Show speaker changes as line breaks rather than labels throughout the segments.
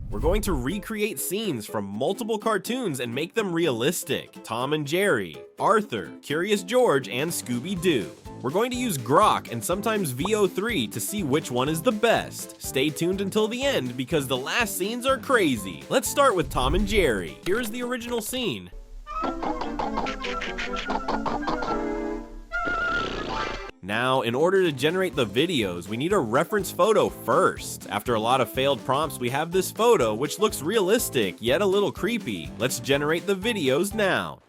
We're going to recreate scenes from multiple cartoons and make them realistic. Tom and Jerry, Arthur, Curious George, and Scooby Doo. We're going to use Grok and sometimes VO3 to see which one is the best. Stay tuned until the end because the last scenes are crazy. Let's start with Tom and Jerry. Here's the original scene. Now, in order to generate the videos, we need a reference photo first. After a lot of failed prompts, we have this photo, which looks realistic, yet a little creepy. Let's generate the videos now.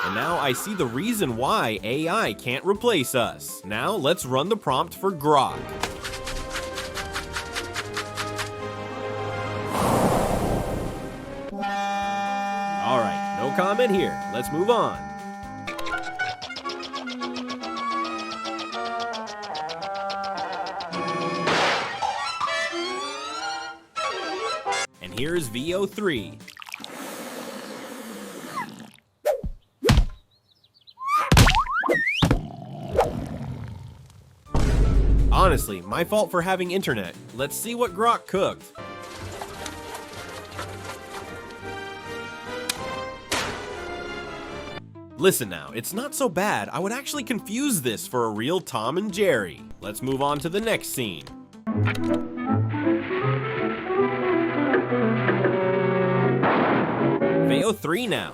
And now I see the reason why AI can't replace us. Now, let's run the prompt for Grok. Alright, no comment here. Let's move on. And here's VO3. Honestly, my fault for having internet. Let's see what Grok cooked. Listen now, it's not so bad. I would actually confuse this for a real Tom and Jerry. Let's move on to the next scene. VO3 now.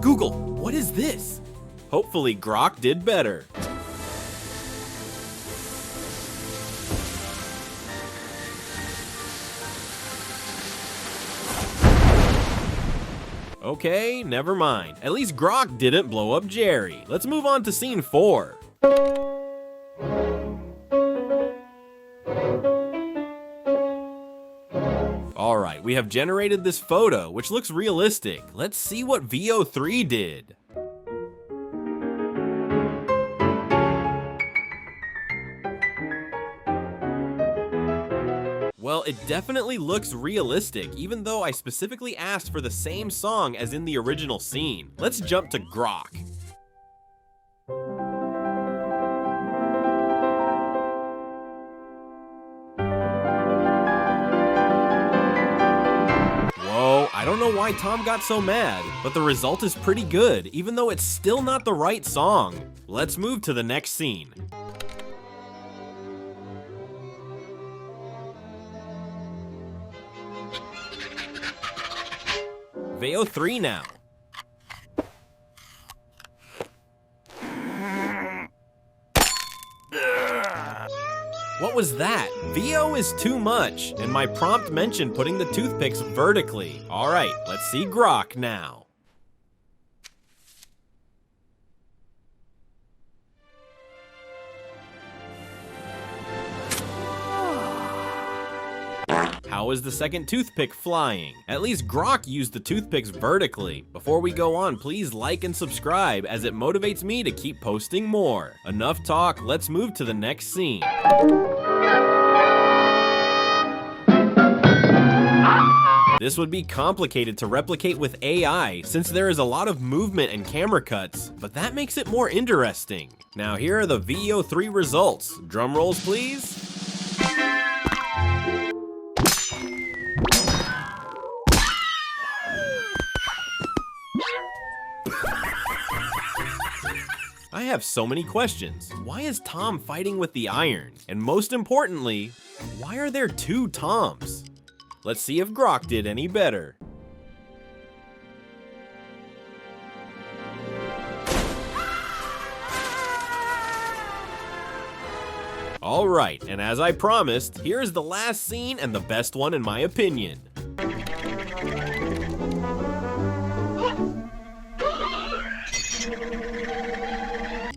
Google, what is this? Hopefully Grok did better. Okay, never mind. At least Grok didn't blow up Jerry. Let's move on to scene 4. Alright, we have generated this photo, which looks realistic. Let's see what VO3 did. Well, it definitely looks realistic, even though I specifically asked for the same song as in the original scene. Let's jump to Grok. Whoa, I don't know why Tom got so mad, but the result is pretty good, even though it's still not the right song. Let's move to the next scene. VO3 now. What was that? VO is too much, and my prompt mentioned putting the toothpicks vertically. Alright, let's see Grok now. How is the second toothpick flying? At least Grok used the toothpicks vertically. Before we go on, please like and subscribe as it motivates me to keep posting more. Enough talk, let's move to the next scene. This would be complicated to replicate with AI since there is a lot of movement and camera cuts, but that makes it more interesting. Now here are the VO3 results. Drum rolls please. I have so many questions. Why is Tom fighting with the iron? And most importantly, why are there two Toms? Let's see if Grok did any better. Alright, and as I promised, here's the last scene and the best one in my opinion.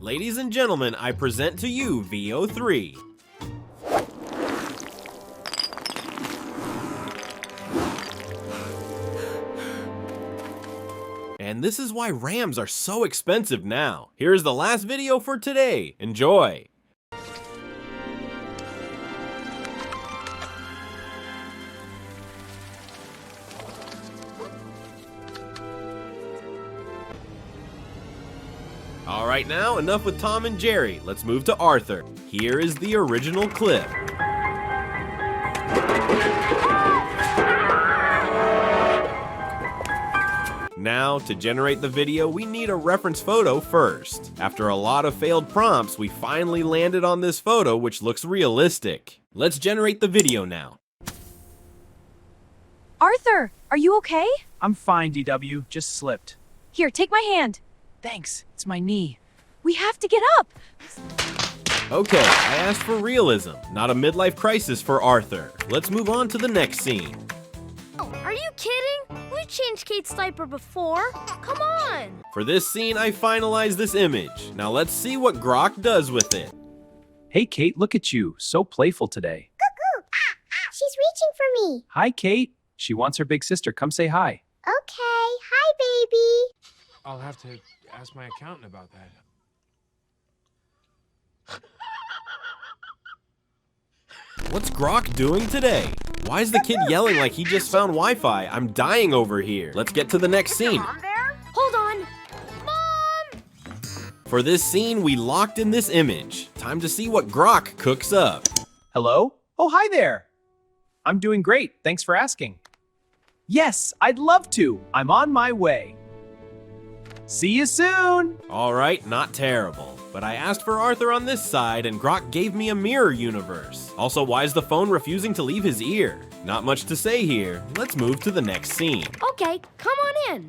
Ladies and gentlemen, I present to you VO3. And this is why RAMs are so expensive now. Here's the last video for today. Enjoy! Alright now, enough with Tom and Jerry. Let's move to Arthur. Here is the original clip. Now, to generate the video, we need a reference photo first. After a lot of failed prompts, we finally landed on this photo, which looks realistic. Let's generate the video now.
Arthur, are you okay?
I'm fine, DW. Just slipped.
Here, take my hand.
Thanks. It's my knee.
We have to get up.
Okay, I asked for realism, not a midlife crisis for Arthur. Let's move on to the next scene.
Are you kidding? We changed Kate's diaper before. Come on.
For this scene, I finalized this image. Now let's see what Grok does with it.
Hey, Kate, look at you. So playful today.
Cuckoo! She's reaching for me.
Hi, Kate. She wants her big sister. Come say hi.
Okay. Hi, baby.
I'll have to ask my accountant about that.
What's Grok doing today? Why is the kid yelling like he just found Wi-Fi? I'm dying over here. Let's get to the next scene.
Mom there? Hold on. Mom!
For this scene, we locked in this image. Time to see what Grok cooks up.
Hello? Oh, hi there. I'm doing great. Thanks for asking. Yes, I'd love to. I'm on my way. See you soon.
All right, not terrible. But I asked for Arthur on this side, and Grok gave me a mirror universe. Also, why is the phone refusing to leave his ear? Not much to say here. Let's move to the next scene.
Okay, come on in.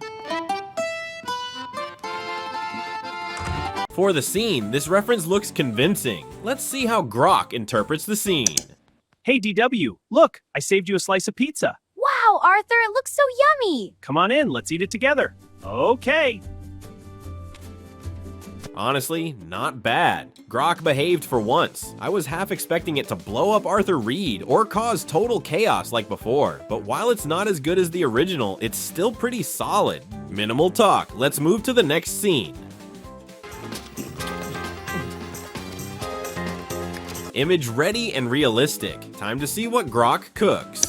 For the scene, this reference looks convincing. Let's see how Grok interprets the scene.
Hey, DW. Look, I saved you a slice of pizza.
Wow, Arthur, it looks so yummy.
Come on in. Let's eat it together. Okay.
Honestly, not bad. Grok behaved for once. I was half expecting it to blow up Arthur Reed or cause total chaos like before. But while it's not as good as the original, it's still pretty solid. Minimal talk. Let's move to the next scene. Image ready and realistic. Time to see what Grok cooks.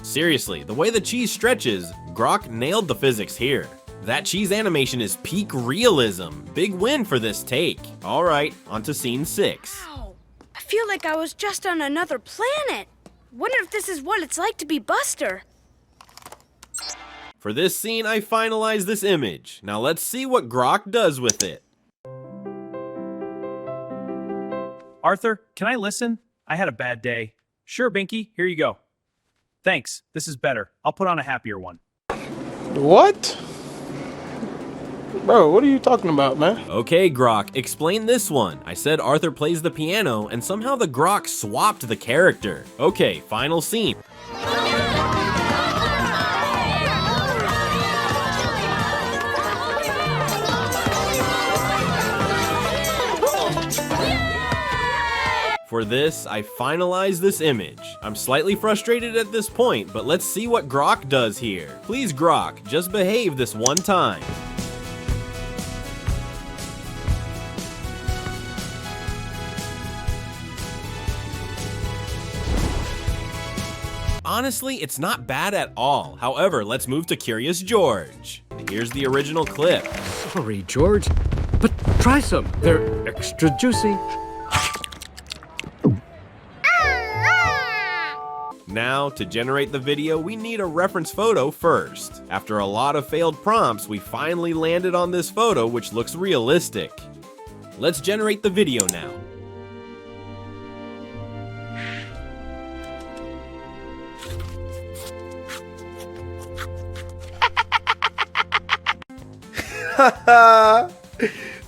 Seriously, the way the cheese stretches, Grok nailed the physics here. That cheese animation is peak realism. Big win for this take. All right, on to scene 6.
Wow, I feel like I was just on another planet. Wonder if this is what it's like to be Buster.
For this scene, I finalized this image. Now let's see what Grok does with it.
Arthur, can I listen? I had a bad day. Sure, Binky, here you go. Thanks, this is better. I'll put on a happier one.
What? Bro, what are you talking about, man?
Okay, Grok, explain this one. I said Arthur plays the piano, and somehow the Grok swapped the character. Okay, final scene. For this, I finalized this image. I'm slightly frustrated at this point, but let's see what Grok does here. Please, Grok, just behave this one time. Honestly, it's not bad at all. However, let's move to Curious George. Here's the original clip.
Sorry, George, but try some. They're extra juicy.
Now, to generate the video, we need a reference photo first. After a lot of failed prompts, we finally landed on this photo, which looks realistic. Let's generate the video now.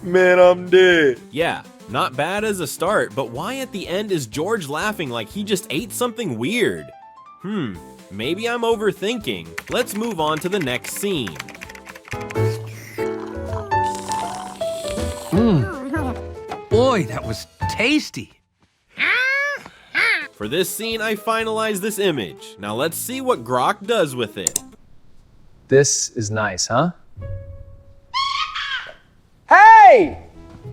Man, I'm dead.
Yeah, not bad as a start, but why at the end is George laughing like he just ate something weird? Maybe I'm overthinking. Let's move on to the next scene.
Boy, that was tasty.
For this scene, I finalized this image. Now let's see what Grok does with it.
This is nice, huh? Hey! Hey!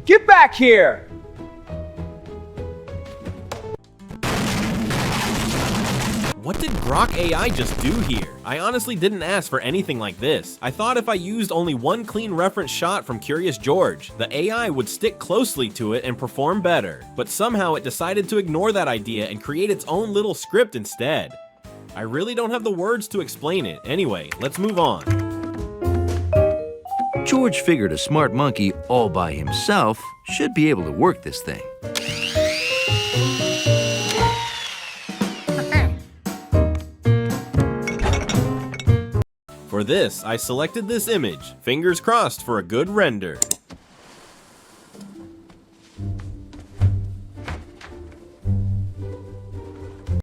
Get back here!
What did Grok AI just do here? I honestly didn't ask for anything like this. I thought if I used only one clean reference shot from Curious George, the AI would stick closely to it and perform better. But somehow it decided to ignore that idea and create its own little script instead. I really don't have the words to explain it. Anyway, let's move on.
George figured a smart monkey all by himself should be able to work this thing.
For this, I selected this image. Fingers crossed for a good render.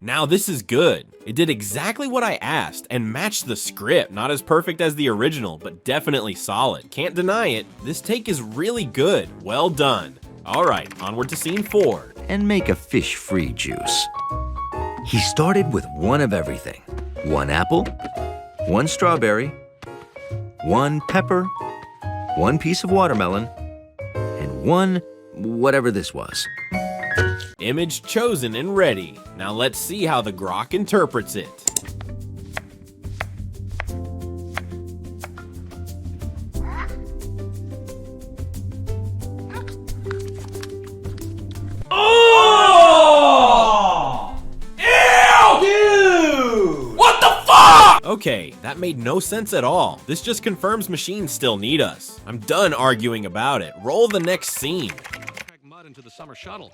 Now this is good. It did exactly what I asked and matched the script. Not as perfect as the original, but definitely solid. Can't deny it. This take is really good. Well done. Alright, onward to scene 4.
And make a fish-free juice. He started with one of everything. 1 apple, 1 strawberry, 1 pepper, 1 piece of watermelon, and 1 whatever this was.
Image chosen and ready. Now let's see how the Grok interprets it. Okay, that made no sense at all. This just confirms machines still need us. I'm done arguing about it. Roll the next scene.
Pack mud into the summer shuttle.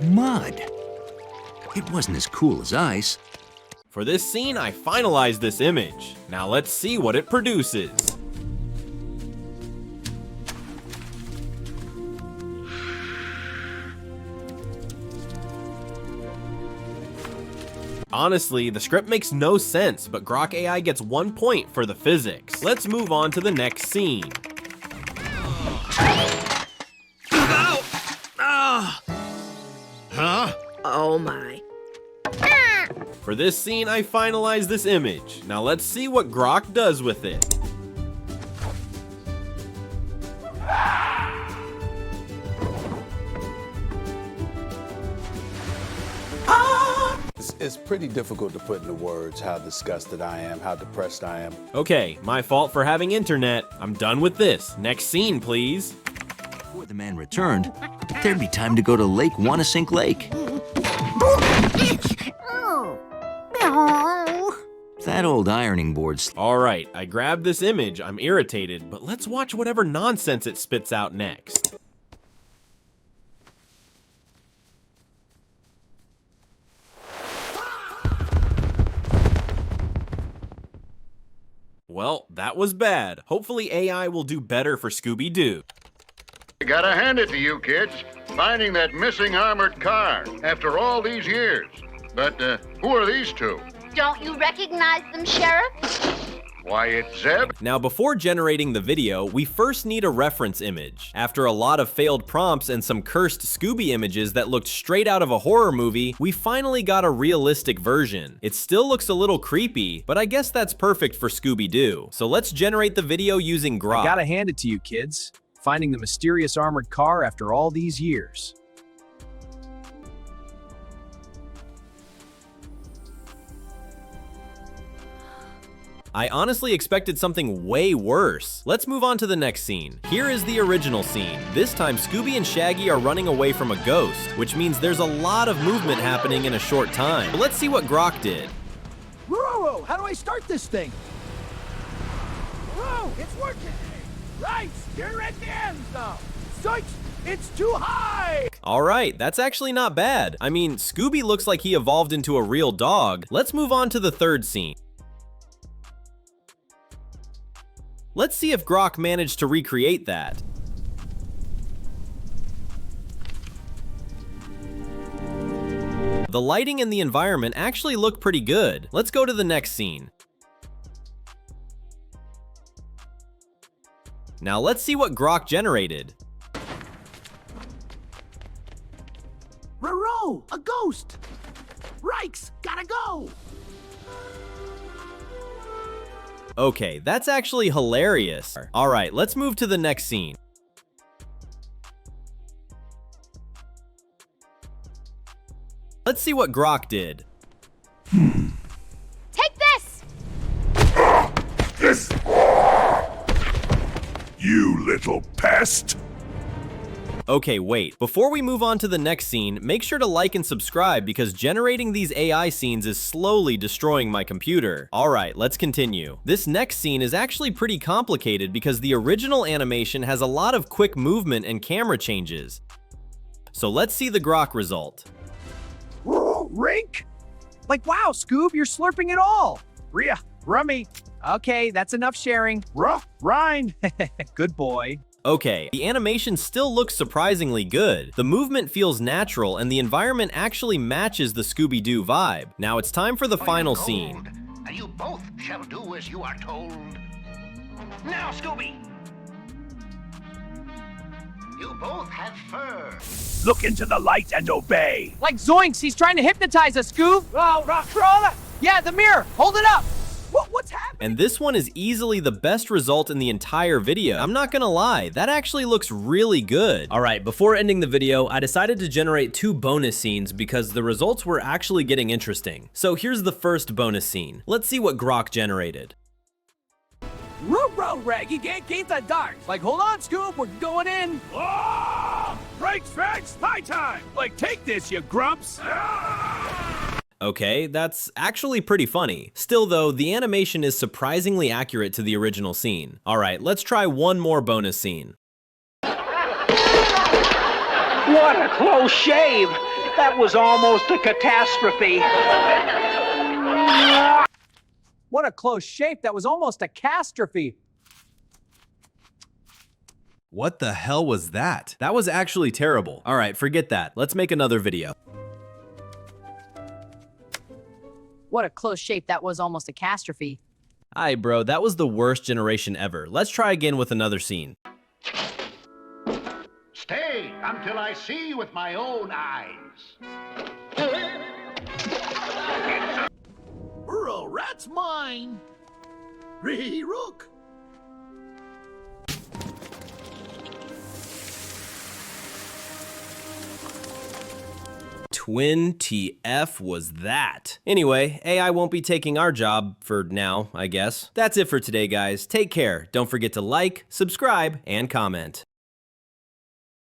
Mud. It wasn't as cool as ice.
For this scene, I finalized this image. Now let's see what it produces. Honestly, the script makes no sense, but Grok AI gets 1 point for the physics. Let's move on to the next scene.
Oh my.
For this scene, I finalized this image. Now let's see what Grok does with it.
It's pretty difficult to put into words how disgusted I am, how depressed I am.
Okay, my fault for having internet. I'm done with this. Next scene, please.
Before the man returned, there'd be time to go to Lake Wanasink Lake. That old ironing board's...
Alright, I grabbed this image. I'm irritated, but let's watch whatever nonsense it spits out next. Well, that was bad. Hopefully AI will do better for Scooby Doo.
I gotta hand it to you kids, finding that missing armored car after all these years. But who are these two?
Don't you recognize them, Sheriff?
Why, it's Zeb.
Now, before generating the video, we first need a reference image. After a lot of failed prompts and some cursed Scooby images that looked straight out of a horror movie, we finally got a realistic version. It still looks a little creepy, but I guess that's perfect for Scooby Doo. So let's generate the video using Grok.
I gotta hand it to you, kids. Finding the mysterious armored car after all these years.
I honestly expected something way worse. Let's move on to the next scene. Here is the original scene. This time, Scooby and Shaggy are running away from a ghost, which means there's a lot of movement happening in a short time. But let's see what Grok did.
Whoa, how do I start this thing? Whoa, it's working! Right, you're at the end now. Psych, it's too high!
Alright, that's actually not bad. I mean, Scooby looks like he evolved into a real dog. Let's move on to the third scene. Let's see if Grok managed to recreate that. The lighting and the environment actually look pretty good. Let's go to the next scene. Now let's see what Grok generated.
Roro, a ghost! Rikes, gotta go!
Okay, that's actually hilarious. All right, let's move to the next scene. Let's see what Grok did.
Take this!
This! You little pest!
Okay, wait. Before we move on to the next scene, make sure to like and subscribe because generating these AI scenes is slowly destroying my computer. Alright, let's continue. This next scene is actually pretty complicated because the original animation has a lot of quick movement and camera changes. So let's see the Grok result.
Rink? Like, wow, Scoob, you're slurping it all. Rhea, rummy. Okay, that's enough sharing. Rind. Good boy.
Okay, the animation still looks surprisingly good. The movement feels natural and the environment actually matches the Scooby Doo vibe. Now it's time for the final scene.
And you both shall do as you are told. Now, Scooby! You both have fur.
Look into the light and obey.
Like Zoinks, he's trying to hypnotize us, Scoob. Oh, Rockroller. Yeah, the mirror. Hold it up. What's happening?
And this one is easily the best result in the entire video. I'm not gonna lie, that actually looks really good. All right, before ending the video, I decided to generate 2 bonus scenes because the results were actually getting interesting. So here's the first bonus scene. Let's see what Grok generated.
Ruh-roh, Raggy, can't keep the dark.
Like, hold on, Scoob, we're going in.
Oh! Brakes, Frags, high time. Like, take this, you grumps.
Okay, that's actually pretty funny. Still though, the animation is surprisingly accurate to the original scene. All right, let's try one more bonus scene.
What a close shave! That was almost a catastrophe.
What a close shape. That was almost a catastrophe.
What the hell was that? That was actually terrible. All right, forget that. Let's make another video.
What a close shape. That was almost a catastrophe.
Aye, bro, that was the worst generation ever. Let's try again with another scene.
Stay until I see with my own eyes.
Burrow, rat's mine. Rook.
20F was that? Anyway, AI won't be taking our job for now, I guess. That's it for today, guys. Take care. Don't forget to like, subscribe, and comment.